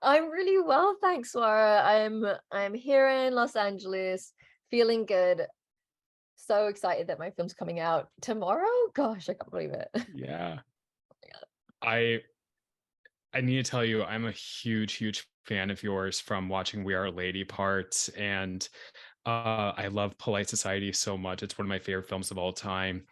I'm really well, thanks, Laura. I'm here in Los Angeles, feeling good. So excited that my film's coming out tomorrow. Gosh, I can't believe it. Yeah. I I need to tell you, I'm a huge, huge fan of yours from watching We Are Lady Parts, and I love Polite Society so much. It's one of my favorite films of all time,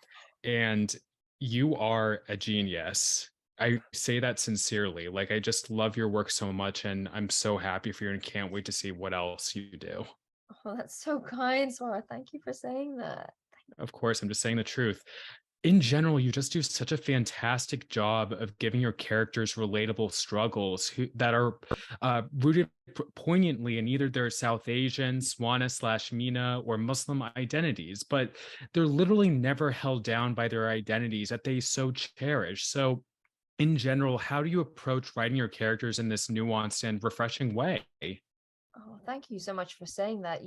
and you are a genius. I say that sincerely. Like, I just love your work so much, and I'm so happy for you and can't wait to see what else you do. Oh, that's so kind, Laura. Thank you for saying that. Of course, I'm just saying the truth. In general, you just do such a fantastic job of giving your characters relatable struggles that are rooted poignantly in either their South Asian, Swana slash Mina, or Muslim identities, but they're literally never held down by their identities that they so cherish. So, in general, how do you approach writing your characters in this nuanced and refreshing way? Oh, thank you so much for saying that.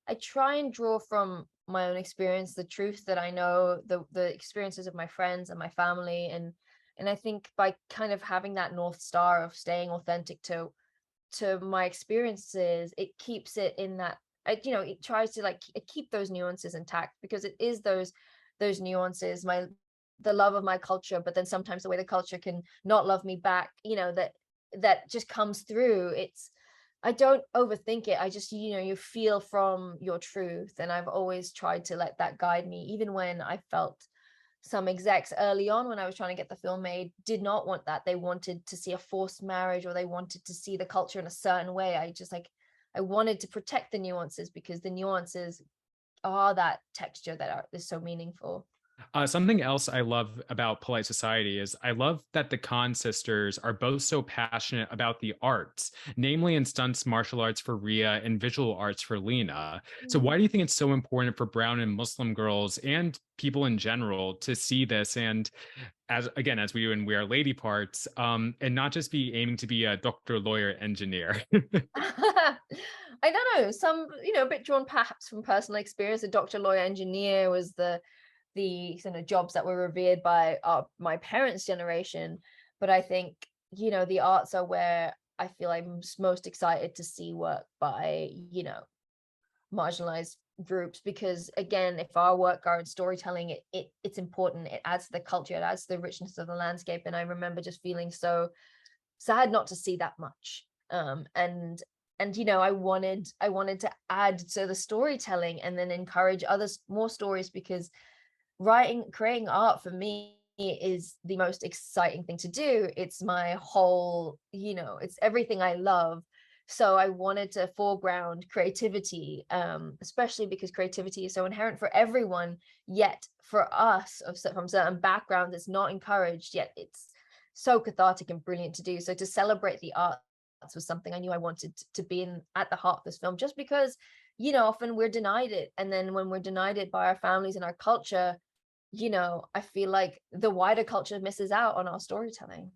I try and draw from my own experience, the truth that I know, the experiences of my friends and my family, and I think by kind of having that North Star of staying authentic to my experiences, it keeps it in that it tries to like keep those nuances intact because it is those nuances, the love of my culture, but then sometimes the way the culture can not love me back, that just comes through. I don't overthink it. I just, you feel from your truth. And I've always tried to let that guide me, even when I felt some execs early on when I was trying to get the film made did not want that. They wanted to see a forced marriage or they wanted to see the culture in a certain way. I wanted to protect the nuances because the nuances are that texture is so meaningful. Something else I love about Polite Society is I love that the Khan sisters are both so passionate about the arts, namely in stunts martial arts for Ria and visual arts for Lena. So, Mm. why do you think it's so important for brown and Muslim girls and people in general to see this? And as again, as we do in We Are Lady Parts, and not just be aiming to be a doctor, lawyer, engineer. I don't know. Some, a bit drawn perhaps from personal experience. A doctor, lawyer, engineer was the jobs that were revered by my parents' generation. But I think, the arts are where I feel I'm most excited to see work by, marginalized groups because again, if our work are in storytelling, it's important. It adds to the culture, it adds to the richness of the landscape. And I remember just feeling so sad not to see that much. And I wanted to add to the storytelling and then encourage others more stories because creating art for me is the most exciting thing to do. It's my whole, it's everything I love. So I wanted to foreground creativity, especially because creativity is so inherent for everyone, yet for us from certain backgrounds, it's not encouraged, yet it's so cathartic and brilliant to do. So to celebrate the arts was something I knew I wanted to be in at the heart of this film, just because, often we're denied it. And then when we're denied it by our families and our culture, I feel like the wider culture misses out on our storytelling.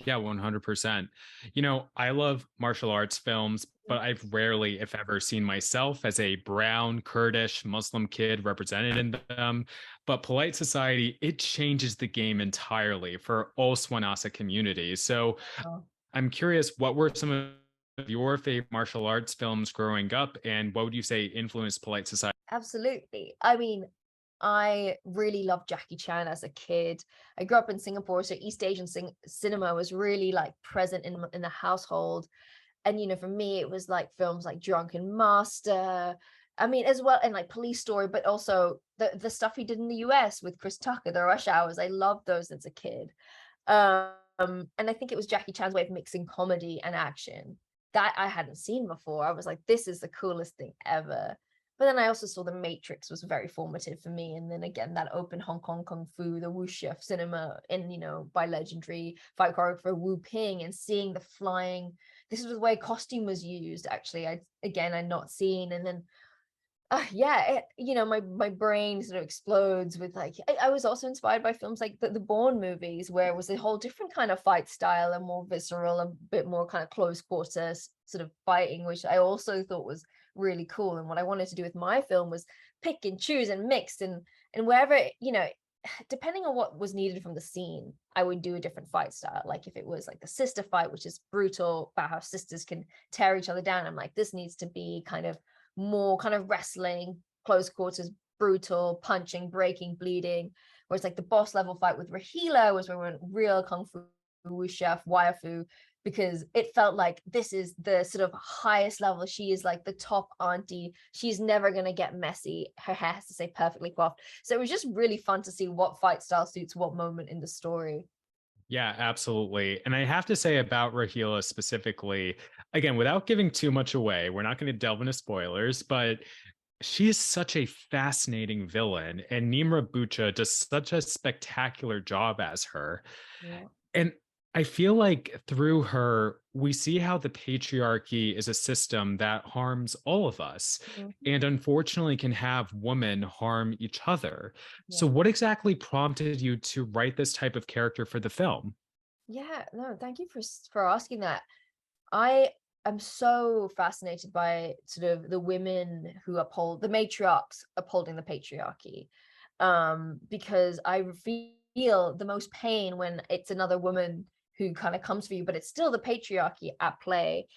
Yeah, 100%. I love martial arts films, but I've rarely, if ever, seen myself as a brown, Kurdish, Muslim kid represented in them. But Polite Society, it changes the game entirely for all Swanasa communities. So Oh, I'm curious, what were some of your favorite martial arts films growing up, and what would you say influenced Polite Society? absolutely. I mean, I really loved Jackie Chan as a kid. I grew up in Singapore, so East Asian cinema was really like present in the household. And for me, it was like films like Drunken Master. I mean, as well, and like Police Story, but also the stuff he did in the US with Chris Tucker, the Rush Hours. I loved those as a kid. And I think it was Jackie Chan's way of mixing comedy and action that I hadn't seen before. I was like, this is the coolest thing ever. But then I also saw The Matrix was very formative for me. And then again, that open Hong Kong Kung Fu, the wuxia cinema in, by legendary fight choreographer Wu Ping, and seeing the flying. This is the way costume was used, actually. I'd not seen. And then yeah, my brain sort of explodes with like I was also inspired by films like the Bourne movies, where it was a whole different kind of fight style and more visceral, a bit more kind of close quarters sort of fighting, which I also thought was really cool. And what I wanted to do with my film was pick and choose and mix and wherever depending on what was needed from the scene, I would do a different fight style. Like if it was like the sister fight, which is brutal about how sisters can tear each other down, I'm like, this needs to be kind of more kind of wrestling, close quarters, brutal, punching, breaking, bleeding. Whereas like the boss level fight with Rahila was where we went real kung fu, wuxia, wire fu, because it felt like this is the sort of highest level. She is like the top auntie. She's never going to get messy. Her hair has to stay perfectly coiffed. So it was just really fun to see what fight style suits what moment in the story. Yeah, absolutely. And I have to say about Rahila specifically, again, without giving too much away, we're not going to delve into spoilers, but she is such a fascinating villain. And Nimra Bucha does such a spectacular job as her. Yeah. And I feel like through her, we see how the patriarchy is a system that harms all of us Mhm. and unfortunately can have women harm each other. So, Yeah. what exactly prompted you to write this type of character for the film? Yeah. No, thank you for asking that. I am so fascinated by sort of the women who uphold the matriarchs upholding the patriarchy, because I feel the most pain when it's another woman who kind of comes for you, but it's still the patriarchy at play.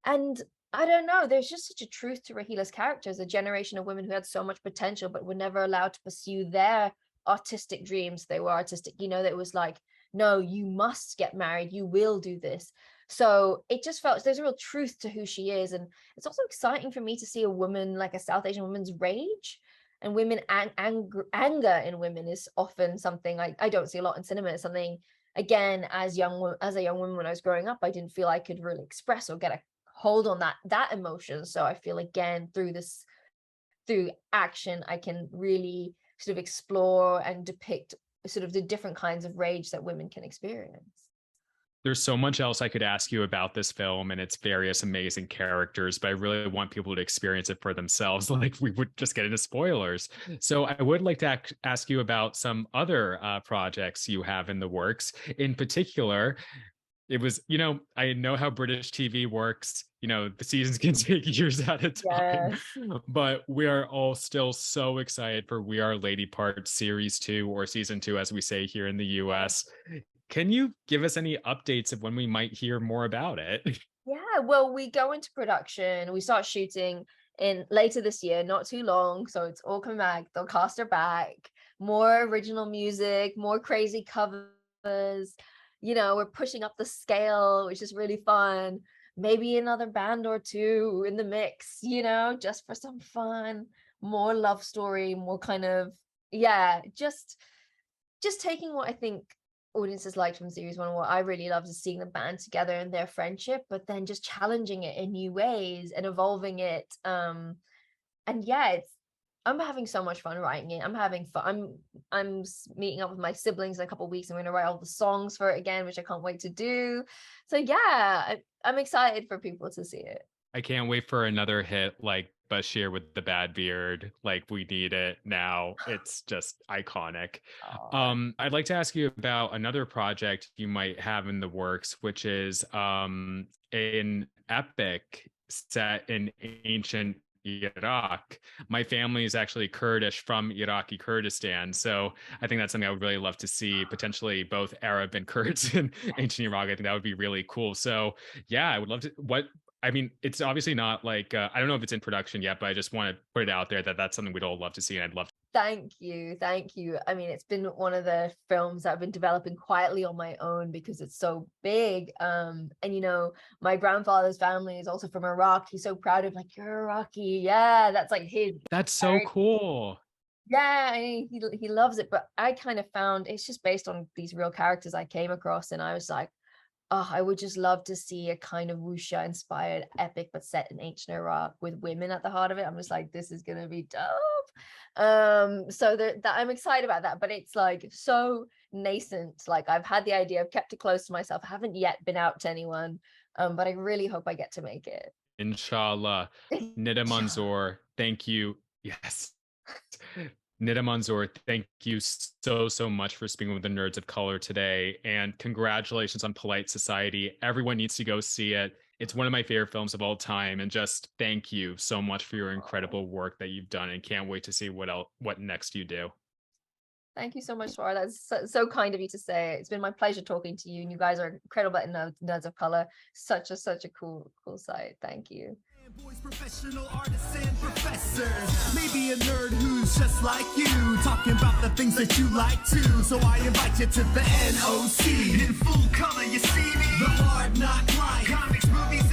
And I don't know, there's just such a truth to Rahila's character as a generation of women who had so much potential but were never allowed to pursue their artistic dreams. They were artistic, that was like, no, you must get married, you will do this. So it just felt there's a real truth to who she is. And it's also exciting for me to see a woman, like a South Asian woman's rage. And women anger in women is often something I don't see a lot in cinema. It's something, again, as a young woman when I was growing up, I didn't feel I could really express or get a hold on that emotion. So I feel, again, through action I can really sort of explore and depict sort of the different kinds of rage that women can experience. There's so much else I could ask you about this film and its various amazing characters, but I really want people to experience it for themselves. Like we would just get into spoilers. So I would like to ask you about some other projects you have in the works. In particular, it was, I know how British TV works. The seasons can take years at a time, Yes. but we are all still so excited for We Are Lady Part Series 2 or Season 2, as we say here in the US. Can you give us any updates of when we might hear more about it? Yeah, well, we go into production, we start shooting in later this year, not too long, so it's all coming back. They'll cast her back, more original music, more crazy covers. We're pushing up the scale, which is really fun. Maybe another band or two in the mix, just for some fun, more love story, more kind of, yeah, just taking what I think audiences liked from series one. What I really loved is seeing the band together and their friendship, but then just challenging it in new ways and evolving it. And yeah, I'm having so much fun writing it. I'm having fun. Meeting up with my siblings in a couple of weeks. I'm going to write all the songs for it again, which I can't wait to do. So yeah, I'm excited for people to see it. I can't wait for another hit like Bashir with the bad beard. Like we need it now. It's just iconic. Oh, I'd like to ask you about another project you might have in the works, which is an epic set in ancient Iraq. My family is actually Kurdish from Iraqi Kurdistan, so I think that's something I would really love to see. Potentially both Arab and Kurds in ancient Iraq. I think that would be really cool. So yeah, I would love to. I mean, it's obviously not like I don't know if it's in production yet, but I just want to put it out there that that's something we'd all love to see, and I'd love. thank you. Thank you. I mean, it's been one of the films that I've been developing quietly on my own because it's so big. And my grandfather's family is also from Iraq. He's so proud of, like, you're Iraqi. Yeah, that's like his That's so heritage. cool. Yeah, he loves it. But I kind of found it's just based on these real characters I came across, and I was like, oh, I would just love to see a kind of wuxia inspired epic, but set in ancient Iraq with women at the heart of it. I'm just like, this is gonna be dope. So that I'm excited about that, but it's like so nascent. Like, I've had the idea, I've kept it close to myself, I haven't yet been out to anyone. But I really hope I get to make it. Inshallah. Nida Manzoor, thank you. Yes. Nida Manzoor, thank you so much for speaking with the Nerds of Color today. And congratulations on Polite Society. Everyone needs to go see it. It's one of my favorite films of all time. And just thank you so much for your incredible work that you've done. And can't wait to see what next you do. Thank you so much, Swara. That's so kind of you to say. It's been my pleasure talking to you, and you guys are incredible at Nerds of Color. Such a cool site. Thank you. Boys, professional artists and professors. Maybe a nerd who's just like you, talking about the things that you like too. So I invite you to the NOC. In full color, you see me. The hard knock life. Comics, movies,